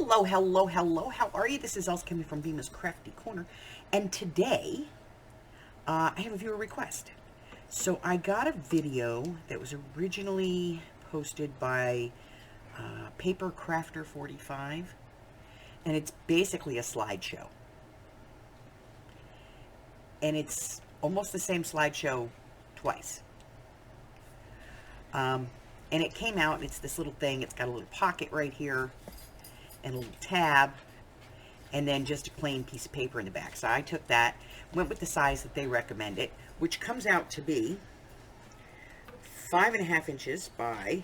Hello, hello, hello. How are you? This is Els coming from Bemis Crafty Corner. And today, I have a viewer request. So I got a video that was originally posted by Papercrafter 45. And it's basically a slideshow. And it's almost the same slideshow twice. And it came out, and it's this little thing. It's got a little pocket right here and a little tab, and then just a plain piece of paper in the back. So I took that, went with the size that they recommended, which comes out to be 5.5 inches by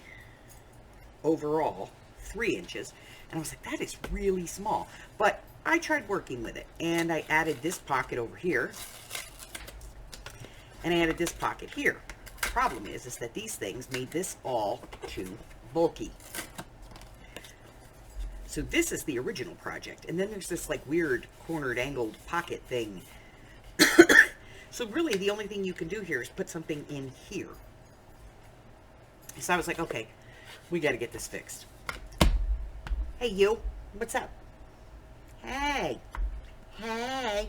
overall 3 inches. And I was like, that is really small. But I tried working with it, and I added this pocket over here, and I added this pocket here. The problem is that these things made this all too bulky. So this is the original project, and then there's this like weird cornered angled pocket thing. So really the only thing you can do here is put something in here. So I was like, okay, we got to get this fixed. Hey you, what's up? Hey, hey.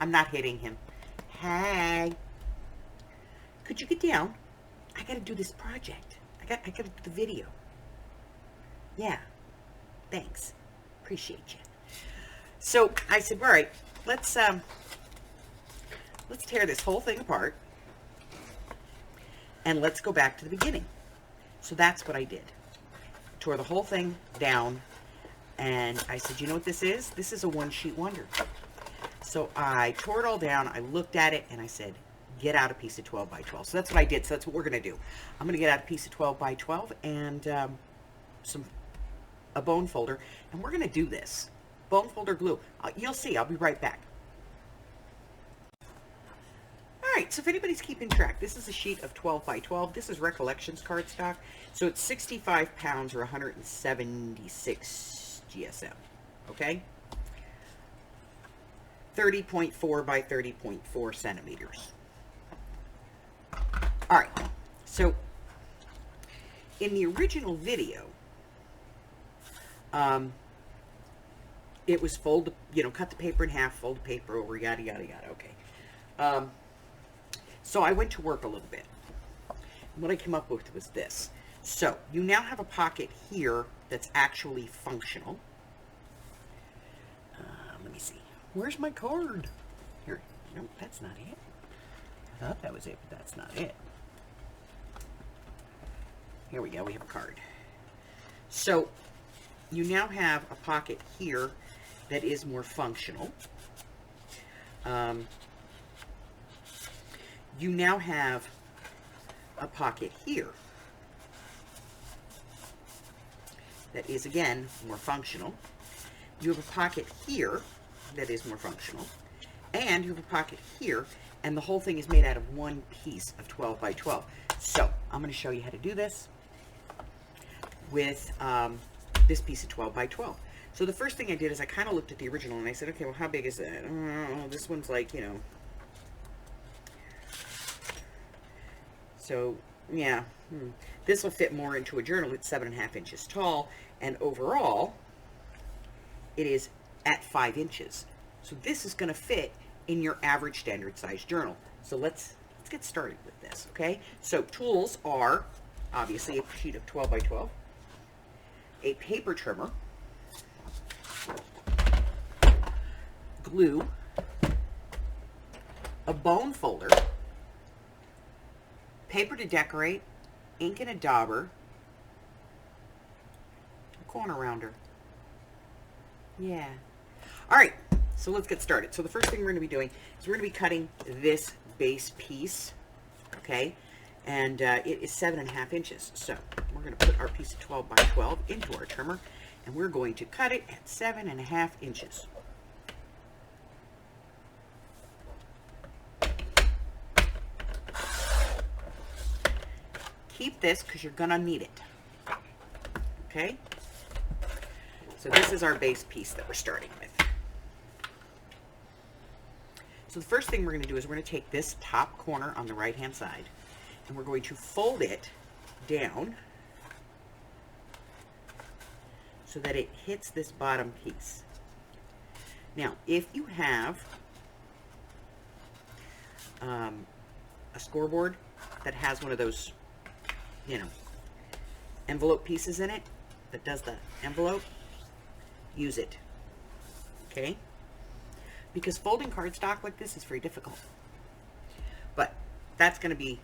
I'm not hitting him. Hey, could you get down? I got to do this project. I got to do the video. Yeah. Thanks. Appreciate you. So I said, all right, let's tear this whole thing apart and let's go back to the beginning. So that's what I did. Tore the whole thing down, and I said, you know what this is? This is a one-sheet wonder. So I tore it all down, I looked at it, and I said, get out a piece of 12 by 12. So that's what I did. So that's what we're going to do. I'm going to get out a piece of 12 by 12 and a bone folder, and we're going to do this. Bone folder glue. You'll see. I'll be right back. Alright, so if anybody's keeping track, this is a sheet of 12 by 12. This is Recollections cardstock. So it's 65 pounds or 176 GSM. Okay? 30.4 by 30.4 centimeters. Alright, so in the original video, it was fold, cut the paper in half, fold the paper over, yada, yada, yada. Okay. So I went to work a little bit. And what I came up with was this. So you now have a pocket here that's actually functional. Let me see. Where's my card? Here. Nope, that's not it. I thought that was it, but that's not it. Here we go. We have a card. So you now have a pocket here that is more functional. You now have a pocket here that is, again, more functional. You have a pocket here that is more functional. And you have a pocket here, and the whole thing is made out of one piece of 12 by 12. So I'm going to show you how to do this with this piece of 12 by 12. So the first thing I did is I kind of looked at the original and I said, okay, well, how big is that? Oh, this one's like, so yeah, this will fit more into a journal. It's 7.5 inches tall, and overall it is at 5 inches. So this is going to fit in your average standard size journal. So let's get started with this, okay? So tools are obviously a sheet of 12 by 12, a paper trimmer, glue, a bone folder, paper to decorate, ink and a dauber, a corner rounder. Yeah. All right, so let's get started. So the first thing we're going to be doing is we're going to be cutting this base piece, okay? And it is 7.5 inches. So we're going to put our piece of 12 by 12 into our trimmer, and we're going to cut it at 7.5 inches. Keep this because you're going to need it. Okay? So this is our base piece that we're starting with. So the first thing we're going to do is we're going to take this top corner on the right hand side and we're going to fold it down so that it hits this bottom piece. Now, if you have a scoreboard that has one of those, you know, envelope pieces in it that does the envelope, use it. Okay? Because folding cardstock like this is very difficult. But that's going to be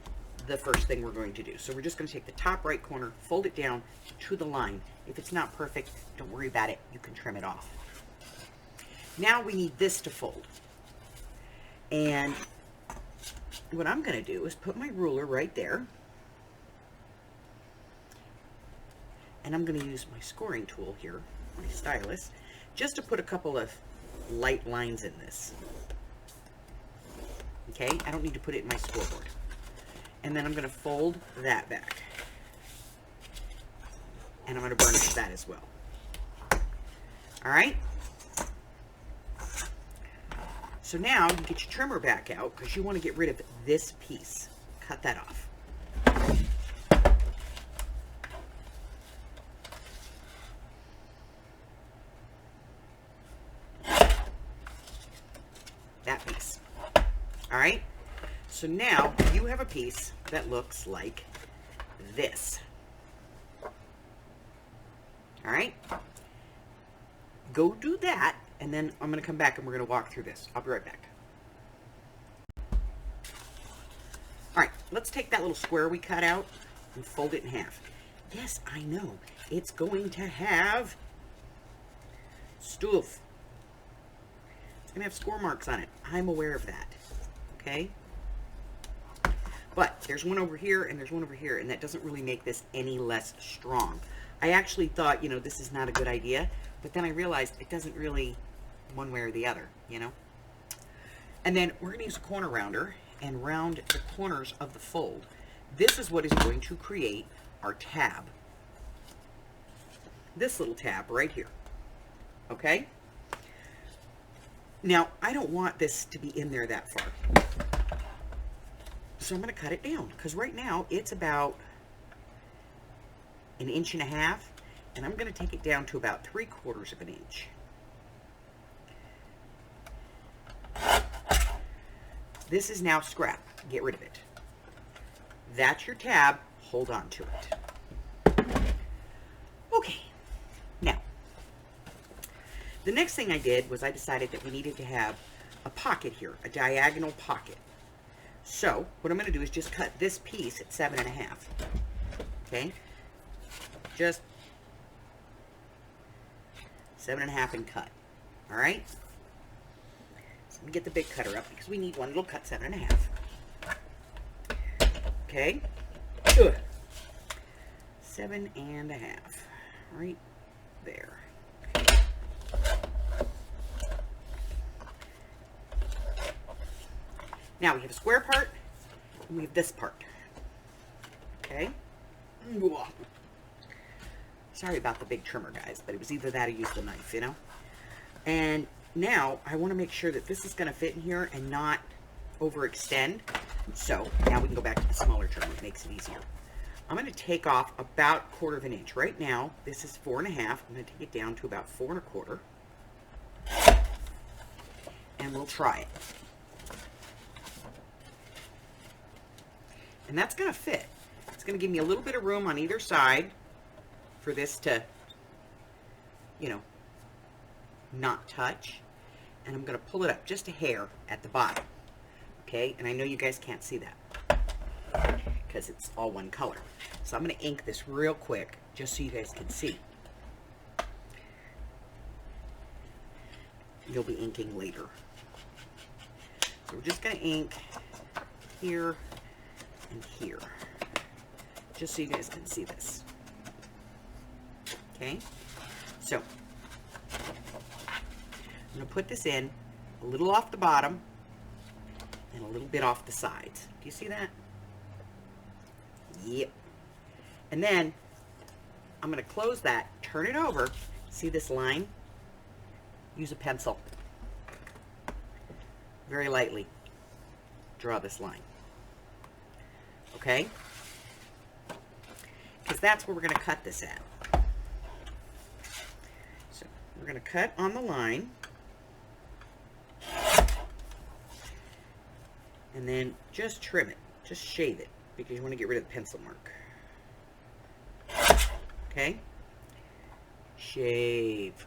the first thing we're going to do. So we're just going to take the top right corner, fold it down to the line. If it's not perfect, don't worry about it. You can trim it off. Now we need this to fold. And what I'm going to do is put my ruler right there. And I'm going to use my scoring tool here, my stylus, just to put a couple of light lines in this. Okay, I don't need to put it in my scoreboard. And then I'm going to fold that back. And I'm going to burnish that as well. All right. So now you get your trimmer back out because you want to get rid of this piece. Cut that off. That piece. All right. So now you have a piece that looks like this. All right. Go do that, and then I'm going to come back and we're going to walk through this. I'll be right back. All right, let's take that little square we cut out and fold it in half. Yes, I know. It's going to have stuff. It's going to have score marks on it. I'm aware of that. Okay? But there's one over here and there's one over here, and that doesn't really make this any less strong. I actually thought, you know, this is not a good idea, but then I realized it doesn't really one way or the other, you know. And then we're going to use a corner rounder and round the corners of the fold. This is what is going to create our tab. This little tab right here. Okay? Now, I don't want this to be in there that far. So I'm going to cut it down because right now it's about 1.5 inches, and I'm going to take it down to about 3/4 of an inch. This is now scrap. Get rid of it. That's your tab. Hold on to it. Okay. Now, the next thing I did was I decided that we needed to have a pocket here, a diagonal pocket. So, what I'm going to do is just cut this piece at 7.5. Okay? Just 7.5 and cut. All right? So let me get the big cutter up because we need one that'll cut 7.5. Okay? Ugh. 7.5. Right there. Okay. Now we have a square part and we have this part. Okay? Sorry about the big trimmer, guys, but it was either that or use the knife, you know? And now I want to make sure that this is going to fit in here and not overextend. So now we can go back to the smaller trimmer. It makes it easier. I'm going to take off about 1/4 inch. Right now, this is 4.5. I'm going to take it down to about 4.25. And we'll try it. And that's going to fit. It's going to give me a little bit of room on either side for this to, you know, not touch. And I'm going to pull it up just a hair at the bottom. Okay? And I know you guys can't see that because it's all one color. So I'm going to ink this real quick just so you guys can see. You'll be inking later. So we're just going to ink here and here, just so you guys can see this. Okay, so I'm going to put this in a little off the bottom and a little bit off the sides. Do you see that? Yep. And then I'm going to close that, turn it over. See this line? Use a pencil. Very lightly draw this line. Okay? Because that's where we're going to cut this at. We're going to cut on the line. And then just trim it. Just shave it, because you want to get rid of the pencil mark. Okay? Shave.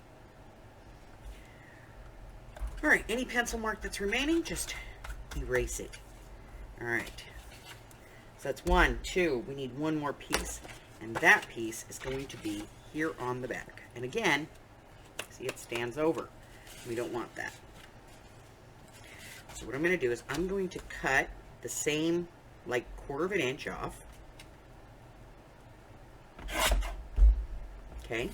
Alright, any pencil mark that's remaining, just erase it. Alright. So that's 1, 2. We need one more piece. And that piece is going to be here on the back. And again, see, it stands over. We don't want that. So what I'm going to do is I'm going to cut the same, like, 1/4 of an inch off. Okay.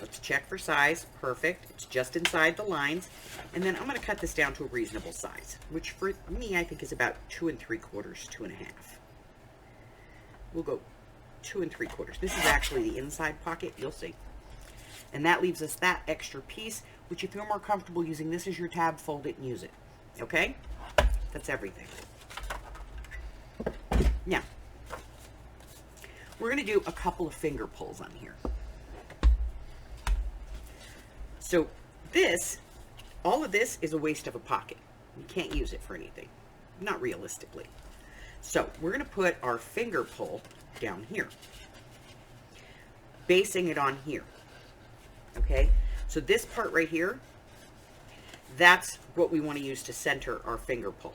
Let's check for size. Perfect. It's just inside the lines. And then I'm going to cut this down to a reasonable size, which for me I think is about 2 3/4, 2 1/2. We'll go 2 3/4. This is actually the inside pocket. You'll see. And that leaves us that extra piece, which if you're more comfortable using this as your tab, fold it and use it. Okay? That's everything. Now, we're going to do a couple of finger pulls on here. So this, all of this is a waste of a pocket. You can't use it for anything. Not realistically. So we're going to put our finger pull down here. Basing it on here. Okay? So this part right here, that's what we want to use to center our finger pull.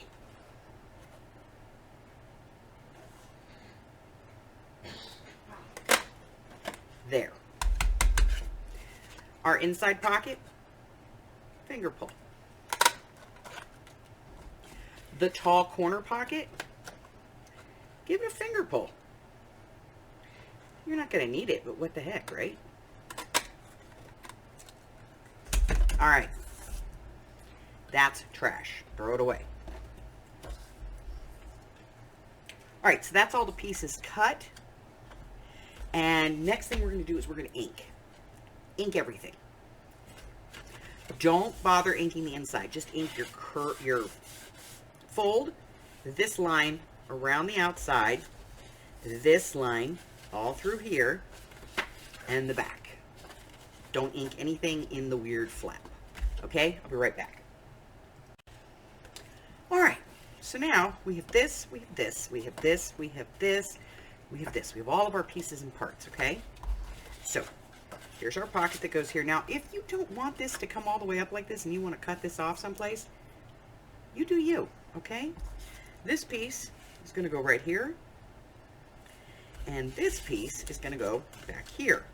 There. Our inside pocket, finger pull. The tall corner pocket, give it a finger pull. You're not going to need it, but what the heck, right? All right. That's trash. Throw it away. All right, so that's all the pieces cut. And next thing we're going to do is we're going to ink. Ink everything. Don't bother inking the inside. Just ink your fold, this line around the outside, this line all through here, and the back. Don't ink anything in the weird flap. Okay? I'll be right back. Alright, so now we have this, we have this, we have this, we have this, we have this. We have all of our pieces and parts, okay? So, here's our pocket that goes here. Now, if you don't want this to come all the way up like this and you want to cut this off someplace, you do you, okay? This piece is going to go right here. And this piece is going to go back here.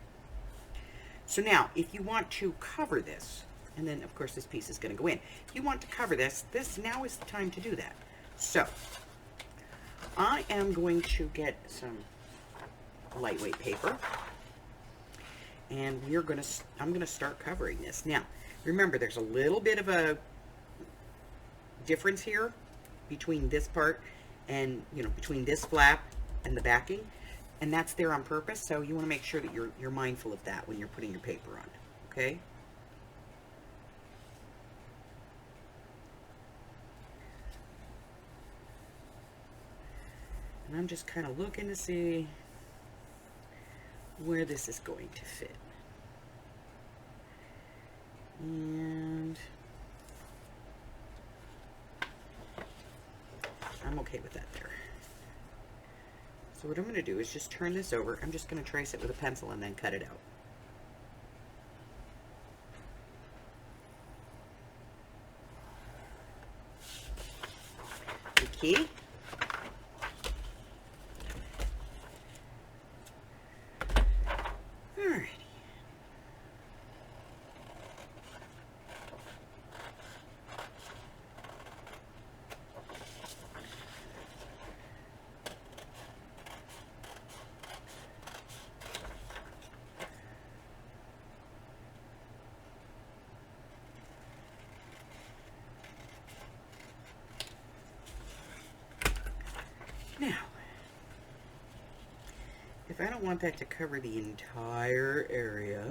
So now, if you want to cover this, and then, of course, this piece is going to go in. If you want to cover this, now is the time to do that. So, I am going to get some lightweight paper. And I'm going to start covering this. Now, remember, there's a little bit of a difference here between this part and, between this flap and the backing. And that's there on purpose, so you want to make sure that you're mindful of that when you're putting your paper on. Okay? And I'm just kind of looking to see where this is going to fit. And I'm okay with that there. So what I'm going to do is just turn this over. I'm just going to trace it with a pencil and then cut it out. The key. Alrighty. Now, if I don't want that to cover the entire area,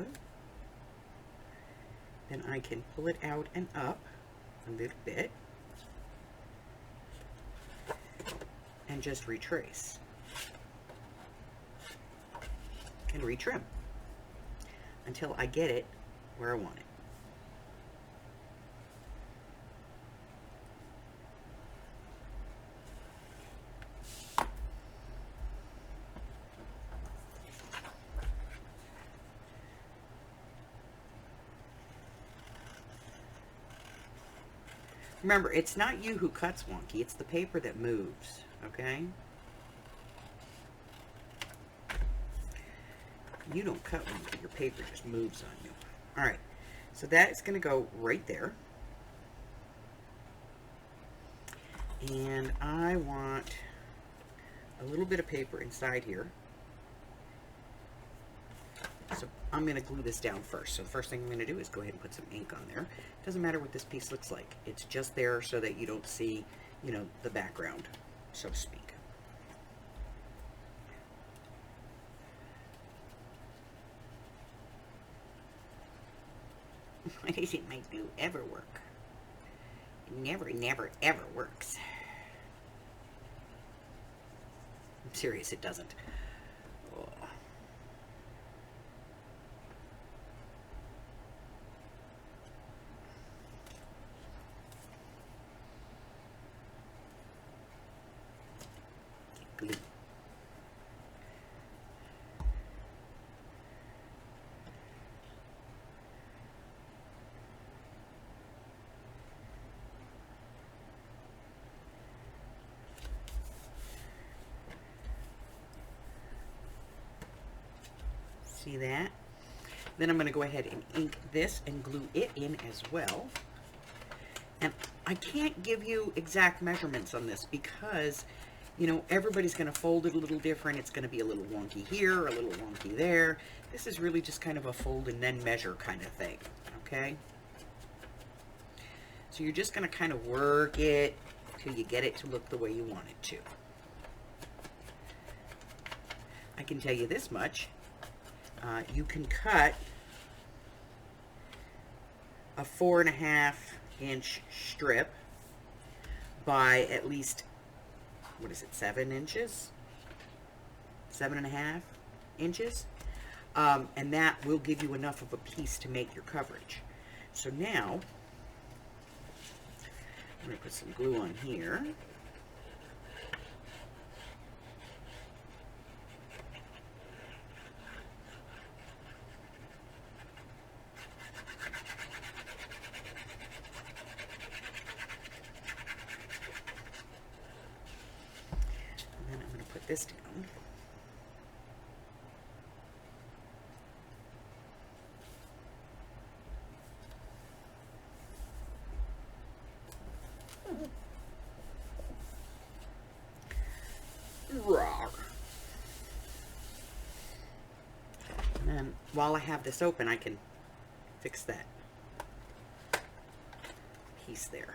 then I can pull it out and up a little bit and just retrace and retrim until I get it where I want it. Remember, it's not you who cuts wonky, it's the paper that moves, okay? You don't cut wonky, your paper just moves on you. All right, so that is going to go right there. And I want a little bit of paper inside here. So I'm going to glue this down first. So the first thing I'm going to do is go ahead and put some ink on there. Doesn't matter what this piece looks like. It's just there so that you don't see, you know, the background, so to speak. Why doesn't my glue ever work? It never, never, ever works. I'm serious, it doesn't. Oh. Glue. See that? Then I'm going to go ahead and ink this and glue it in as well. And I can't give you exact measurements on this because, you know, everybody's going to fold it a little different. It's going to be a little wonky here, a little wonky there. This is really just kind of a fold and then measure kind of thing, okay? So you're just going to kind of work it till you get it to look the way you want it to. I can tell you this much. You can cut a 4.5-inch strip by at least, what is it, 7 inches? 7.5 inches? And that will give you enough of a piece to make your coverage. So now, I'm going to put some glue on here. This down. And then while I have this open, I can fix that piece there.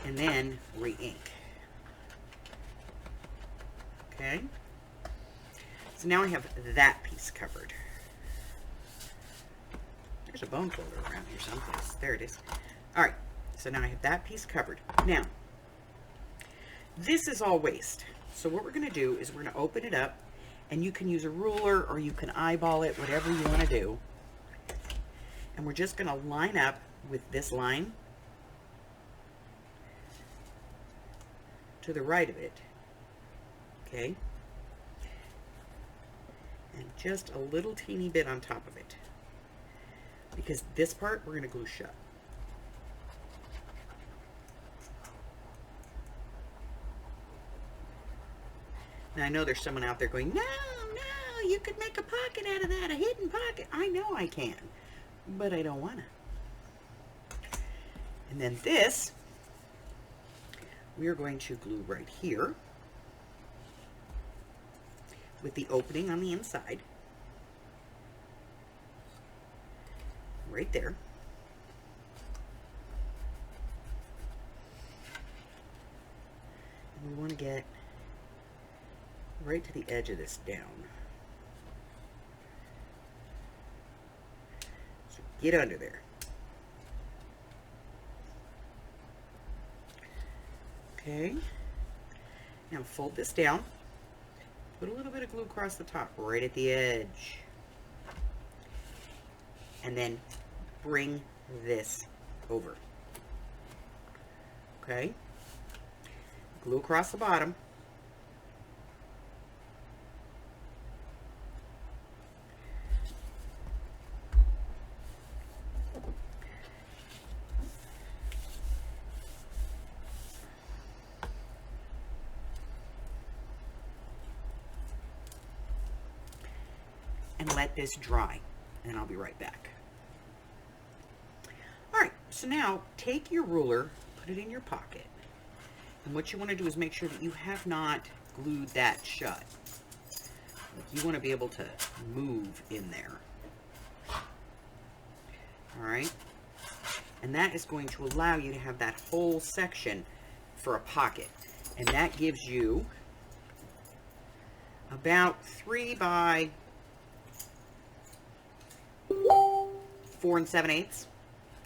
And then re-ink. Okay? So now I have that piece covered. There's a bone folder around here someplace. There it is. Alright, so now I have that piece covered. Now, this is all waste. So what we're going to do is we're going to open it up, and you can use a ruler or you can eyeball it, whatever you want to do. And we're just going to line up with this line to the right of it, okay, and just a little teeny bit on top of it, because this part we're going to glue shut. Now I know there's someone out there going, no, no, you could make a pocket out of that, a hidden pocket. I know I can, but I don't want to. And then this, we are going to glue right here with the opening on the inside, right there. And we want to get right to the edge of this down. So get under there. Okay. Now fold this down. Put a little bit of glue across the top, right at the edge. And then bring this over. Okay. Glue across the bottom. And let this dry, and I'll be right back. All right, so now take your ruler, put it in your pocket, and what you want to do is make sure that you have not glued that shut. You want to be able to move in there. All right, and that is going to allow you to have that whole section for a pocket, and that gives you about 3 by 4 7/8,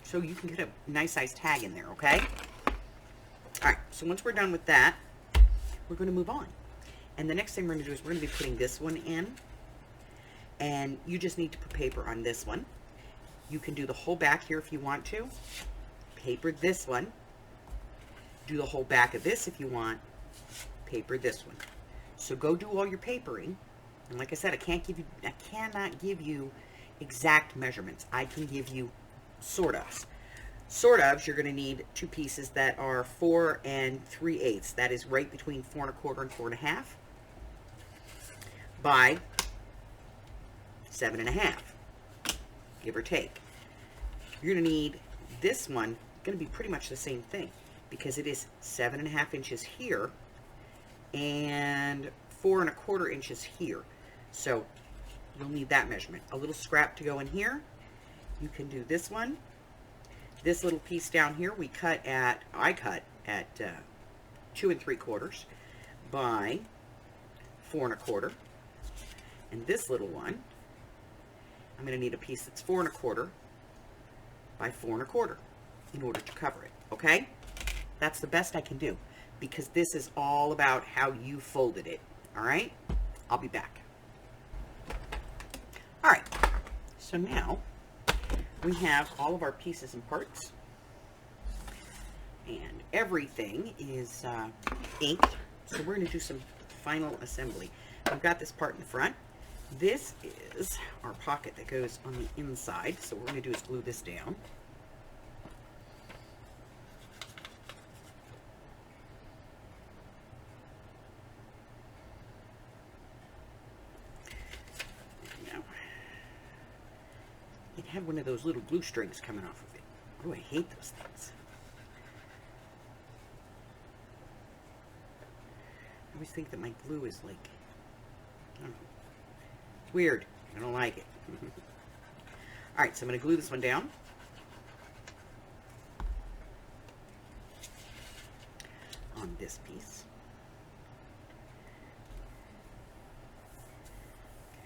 so you can get a nice size tag in there. Okay. All right, so once we're done with that, we're going to move on, and the next thing we're going to do is we're going to be putting this one in, and you just need to put paper on this one. You can do the whole back here if you want to. Paper this one. Do the whole back of this if you want. Paper this one. So go do all your papering, and like I said, I cannot give you exact measurements. I can give you sort ofs. Sort ofs, you're going to need 2 pieces that are 4 3/8. That is right between 4 1/4 and 4 1/2 by 7 1/2, give or take. You're going to need this one, going to be pretty much the same thing, because it is 7 1/2 inches here and 4 1/4 inches here. So you'll need that measurement. A little scrap to go in here. You can do this one. This little piece down here, I cut at 2 3/4 by 4 1/4. And this little one, I'm going to need a piece that's 4 1/4 by 4 1/4 in order to cover it. Okay? That's the best I can do, because this is all about how you folded it. All right? I'll be back. All right, so now we have all of our pieces and parts, and everything is inked, so we're going to do some final assembly. I've got this part in the front. This is our pocket that goes on the inside, so what we're going to do is glue this down. It had one of those little glue strings coming off of it. Oh, I hate those things. I always think that my glue is like, I don't know, it's weird. I don't like it. All right, so I'm going to glue this one down. On this piece.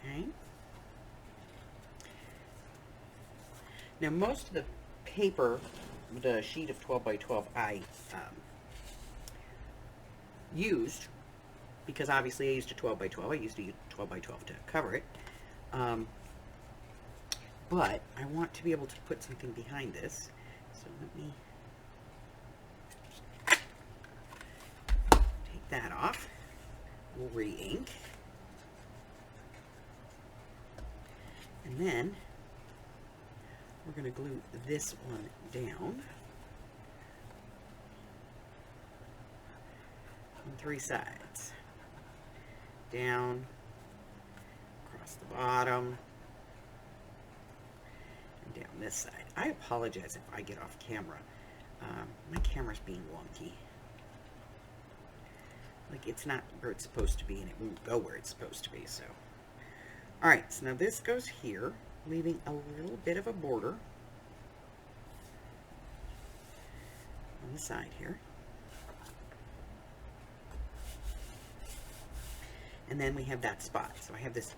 Okay. Now, most of the paper, the sheet of 12 by 12, I used, because obviously I used a 12 by 12. I used a 12 by 12 to cover it. But I want to be able to put something behind this. So let me take that off. We'll re-ink. And then we're going to glue this one down on 3 sides. Down, across the bottom, and down this side. I apologize if I get off camera. My camera's being wonky. Like, it's not where it's supposed to be, and it won't go where it's supposed to be, so. Alright, so now this goes here, leaving a little bit of a border on the side here. And then we have that spot. So I have this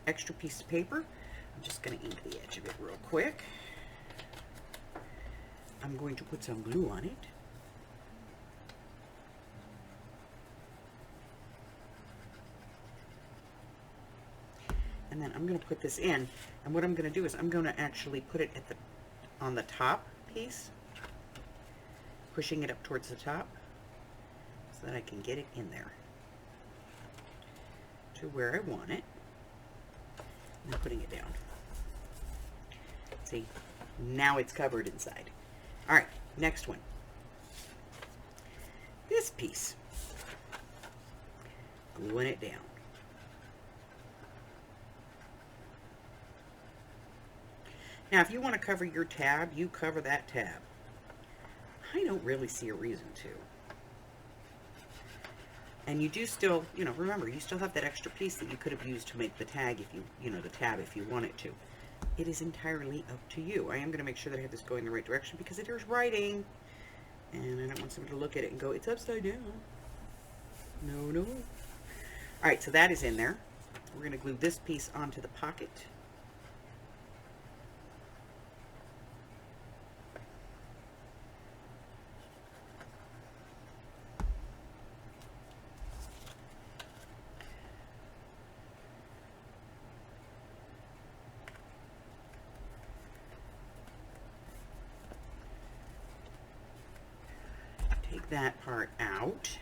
extra piece of paper. I'm just going to ink the edge of it real quick. I'm going to put some glue on it. And then I'm going to put this in, and what I'm going to do is I'm going to actually put it on the top piece, pushing it up towards the top so that I can get it in there to where I want it, and then putting it down. See, now it's covered inside. All right, next one. This piece, gluing it down. Now, if you want to cover your tab, you cover that tab. I don't really see a reason to. And you do still, you know, remember, you still have that extra piece that you could have used to make the tag if you know, the tab if you wanted to. It is entirely up to you. I am going to make sure that I have this going the right direction because there's writing. And I don't want somebody to look at it and go, it's upside down. No, no. All right, so that is in there. We're going to glue this piece onto the pocket. Take that part out.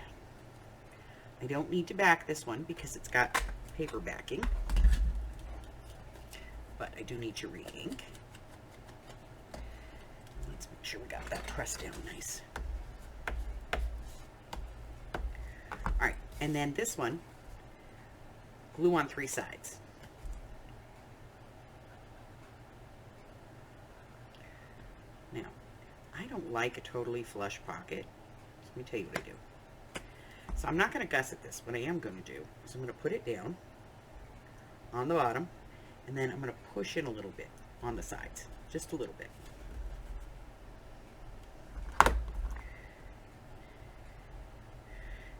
I don't need to back this one because it's got paper backing, but I do need your re-ink. Let's make sure we got that pressed down nice. All right, and then this one, glue on 3 sides. Now, I don't like a totally flush pocket. Let me tell you what I do. So I'm not going to gusset this. What I am going to do is I'm going to put it down on the bottom, and then I'm going to push in a little bit on the sides, just a little bit.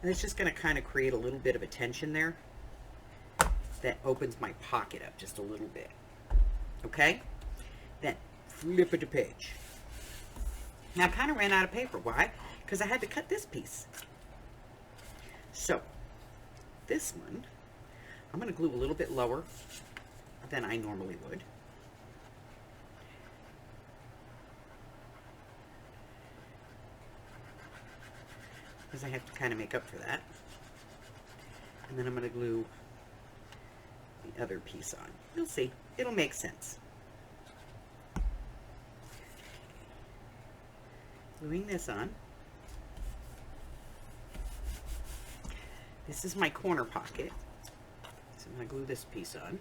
And it's just going to kind of create a little bit of a tension there that opens my pocket up just a little bit. Okay? Then flip it to page. Now I kind of ran out of paper. Why? Because I had to cut this piece. So this one, I'm going to glue a little bit lower than I normally would. Because I have to kind of make up for that. And then I'm going to glue the other piece on. You'll see. It'll make sense. Gluing this on. This is my corner pocket. So I'm going to glue this piece on.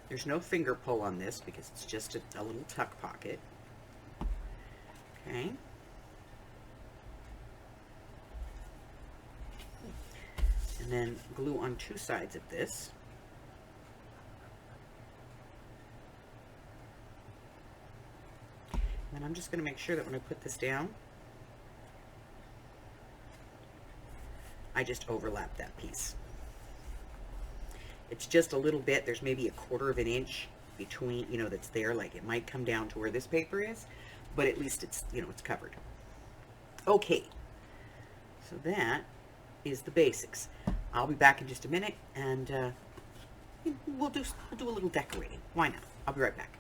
There's no finger pull on this because it's just a little tuck pocket. Okay. And then glue on 2 sides of this. And I'm just going to make sure that when I put this down, I just overlap that piece. It's just a little bit. There's maybe 1/4 of an inch between, you know, that's there. Like it might come down to where this paper is, but at least it's, you know, it's covered. Okay. So that is the basics. I'll be back in just a minute, and we'll do a little decorating. Why not? I'll be right back.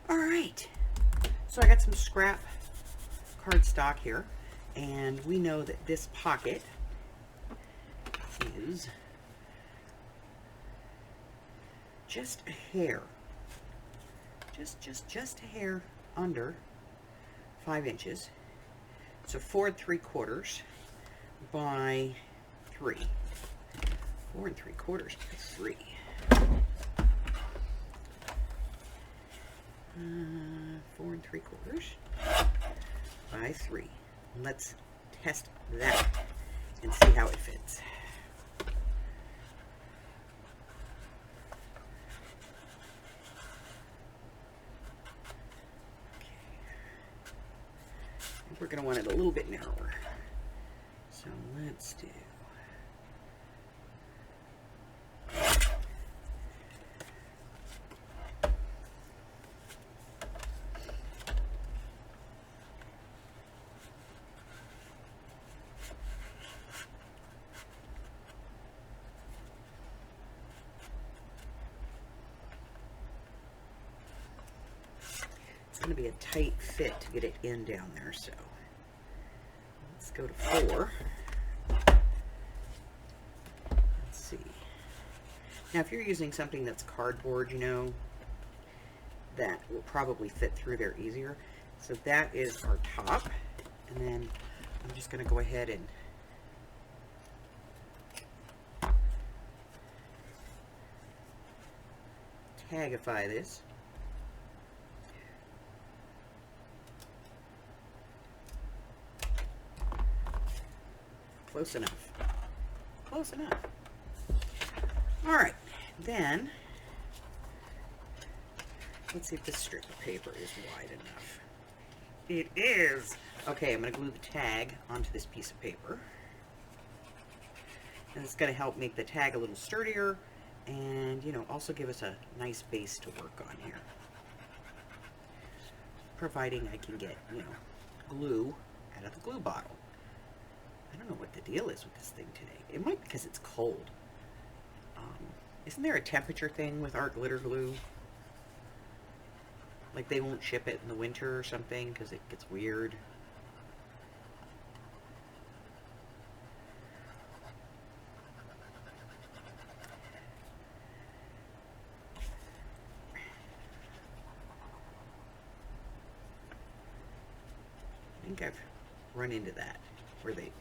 All right. So I got some scrap cardstock here, and we know that this pocket is just a hair, just a hair under 5 inches. So 4 3/4 by 3. 4 3/4 by 3. 4 3/4 by 3. Let's test that and see how it fits. We're going to want it a little bit narrower. So let's do. going to be a tight fit to get it in down there, so let's go to 4. Let's see. Now, if you're using something that's cardboard, you know, that will probably fit through there easier. So that is our top, and then I'm just going to go ahead and tagify this. Close enough. Close enough. All right, then let's see if this strip of paper is wide enough. It is. Okay, I'm going to glue the tag onto this piece of paper. And it's going to help make the tag a little sturdier and, you know, also give us a nice base to work on here. Providing I can get, you know, glue out of the glue bottle. I don't know what the deal is with this thing today. It might be because it's cold. Isn't there a temperature thing with art glitter glue? Like they won't ship it in the winter or something because it gets weird. I think I've run into that where they,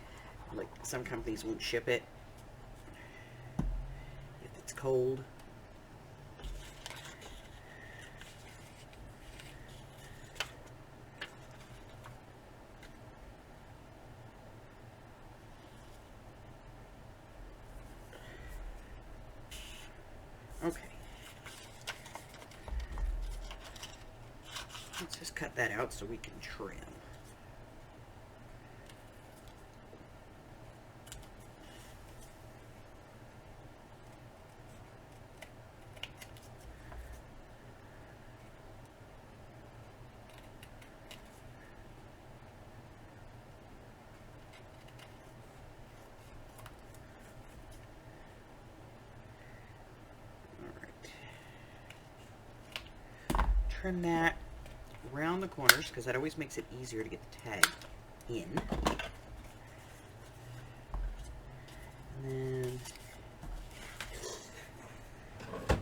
like, some companies won't ship it if it's cold. Okay. Let's just cut that out so we can trim. Trim that around the corners because that always makes it easier to get the tag in. And then I'm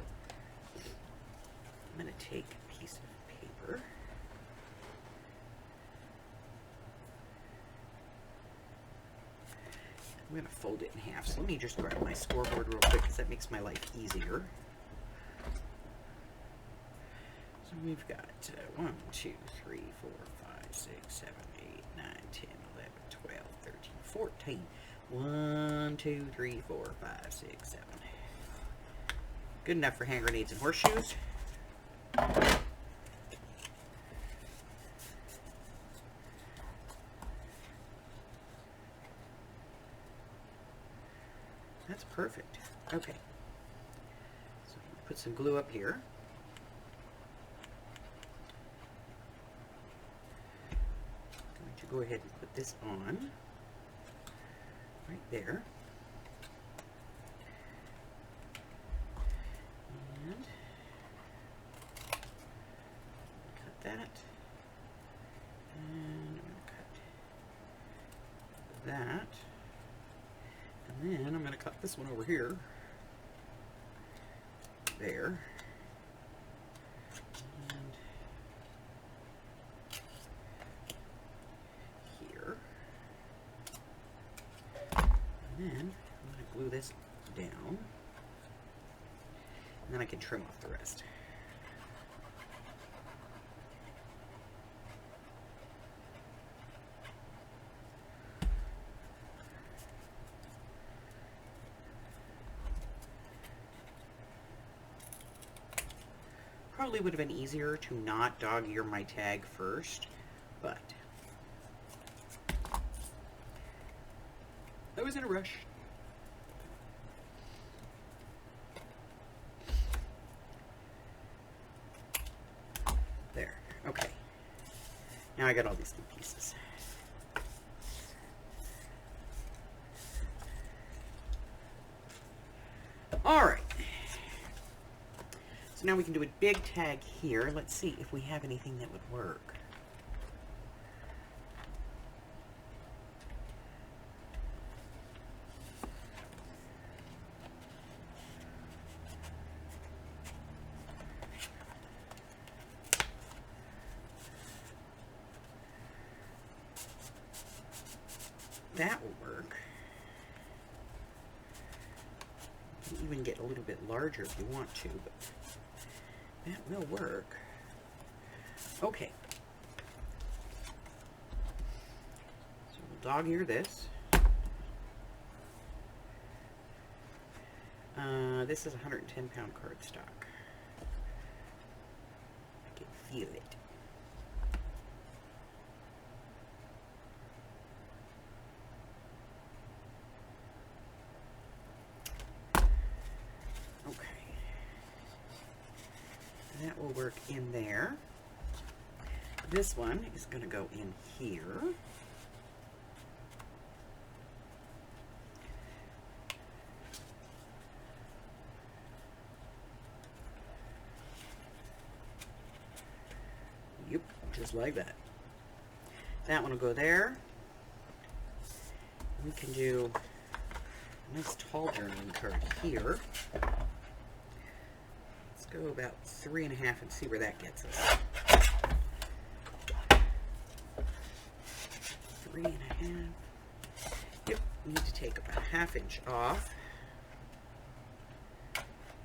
going to take a piece of paper. I'm going to fold it in half. So let me just grab my scoreboard real quick because that makes my life easier. So we've got 1, 2, 3, 4, 5, 6, 7, 8, 9, 10, 11, 12, 13, 14. 1, 2, 3, 4, 5, 6, 7. Good enough for hand grenades and horseshoes. That's perfect. Okay. So put some glue up here. Go ahead and put this on right there. And cut that. And I'm going to cut that. And then I'm going to cut this one over here. There. And then I'm going to glue this down, and then I can trim off the rest. Probably would have been easier to not dog-ear my tag first, but I was in a rush. There. Okay. Now I got all these new pieces. All right. So now we can do a big tag here. Let's see if we have anything that would work. That will work. You can even get a little bit larger if you want to, but that will work. Okay. So we'll dog ear this. This is 110-pound cardstock. I can feel it. That will work in there. This one is going to go in here. Yep, just like that. That one will go there. We can do a nice tall journaling card here. Go about 3.5 and see where that gets us. 3.5. Yep, need to take about 1/2 inch off.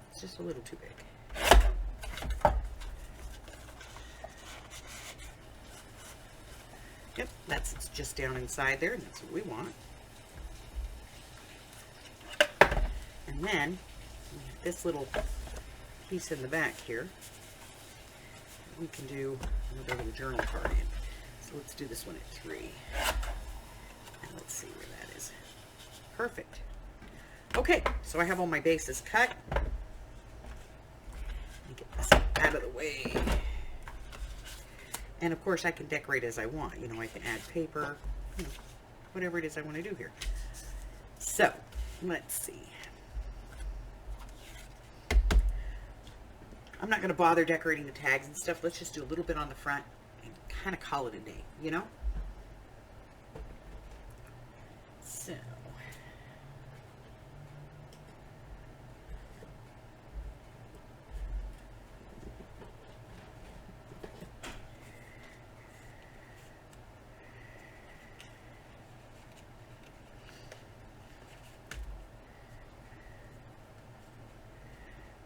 It's just a little too big. Yep, that's just down inside there, and that's what we want. And then we have this little piece in the back here. We can do another little journal card in. So let's do this one at 3. And let's see where that is. Perfect. Okay, so I have all my bases cut. Let me get this out of the way. And of course I can decorate as I want. You know, I can add paper, you know, whatever it is I want to do here. So, let's see. I'm not going to bother decorating the tags and stuff. Let's just do a little bit on the front and kind of call it a day, you know? So.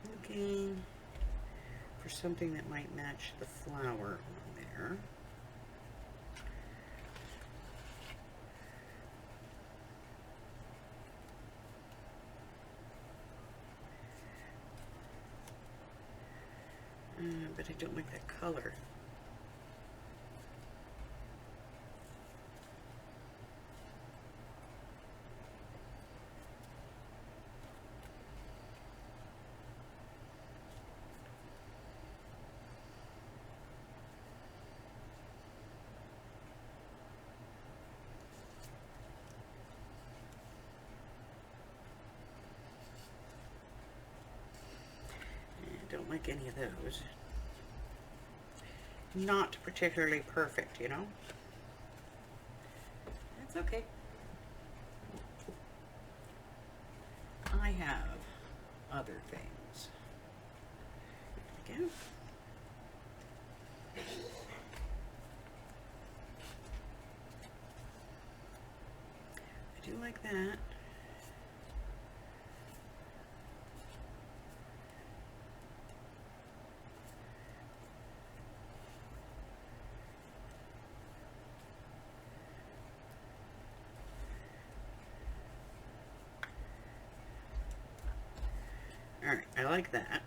Looking for something that might match the flower on there. But I don't like that color. Don't like any of those. Not particularly perfect, you know? That's okay. I have other things. There we go. I do like that. Alright, I like that.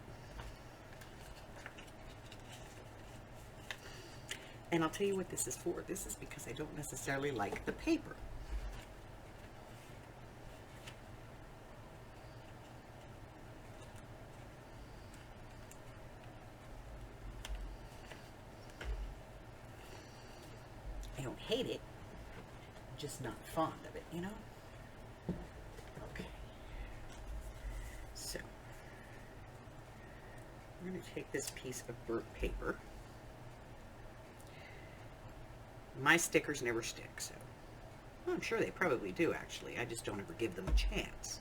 And I'll tell you what this is for. This is because I don't necessarily like the paper. I don't hate it, I'm just not fond of it, you know? Okay. So, we're going take this piece of burnt paper. My stickers never stick, so well, I'm sure they probably do, actually. I just don't ever give them a chance.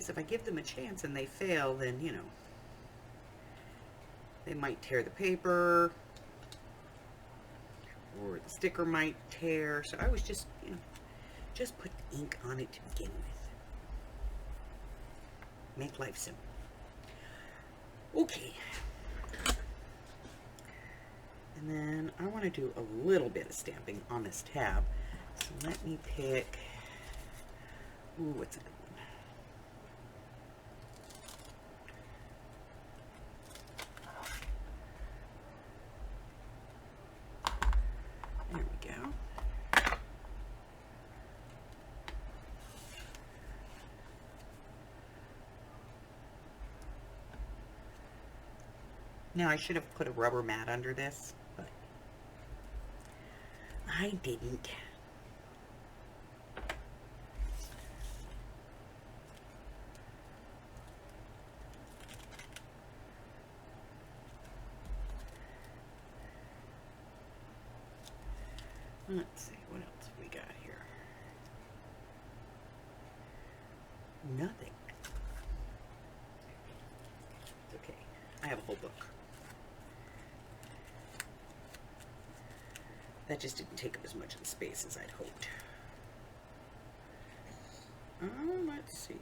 If I give them a chance and they fail, then, you know, they might tear the paper or the sticker might tear. So I was just, you know, just put ink on it to begin with. Make life simple. Okay. And then I want to do a little bit of stamping on this tab. So let me pick, ooh, what's a good one? Now, I should have put a rubber mat under this, but I didn't. Let's see, what else have we got here? Nothing. It's okay. I have a whole book. That just didn't take up as much of the space as I'd hoped. Let's see.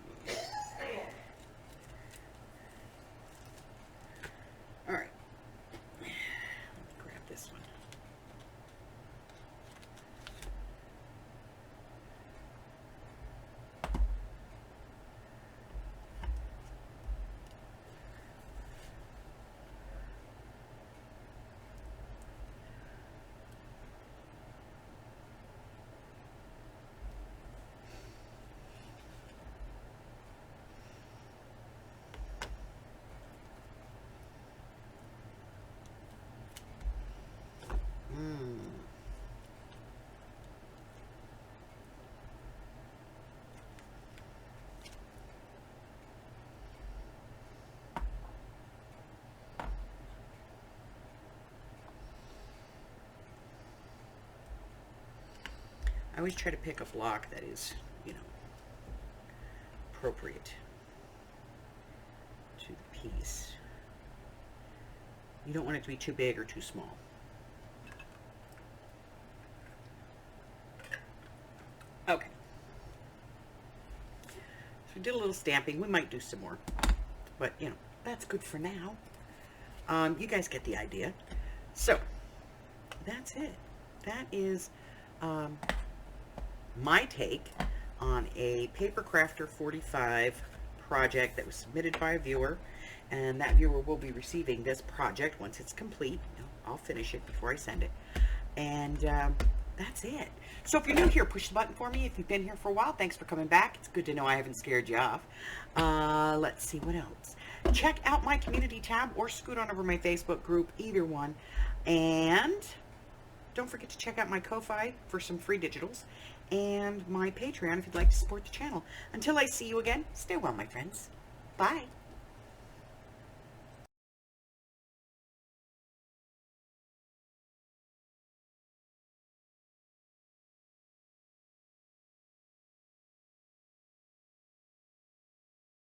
All right. Let me grab this one. I always try to pick a block that is, you know, appropriate to the piece. You don't want it to be too big or too small. Okay. So we did a little stamping. We might do some more, but you know, that's good for now. You guys get the idea. So that's it. That is my take on a Papercrafter 45 project that was submitted by a viewer, and that viewer will be receiving this project once it's complete. I'll finish it before I send it, and that's it. So if you're new here, push the button for me. If you've been here for a while, thanks for coming back. It's good to know I haven't scared you off. Let's see, what else? Check out my community tab or scoot on over to my Facebook group, either one. And don't forget to check out my Ko-Fi for some free digitals and my Patreon if you'd like to support the channel. Until I see you again, stay well, my friends. Bye.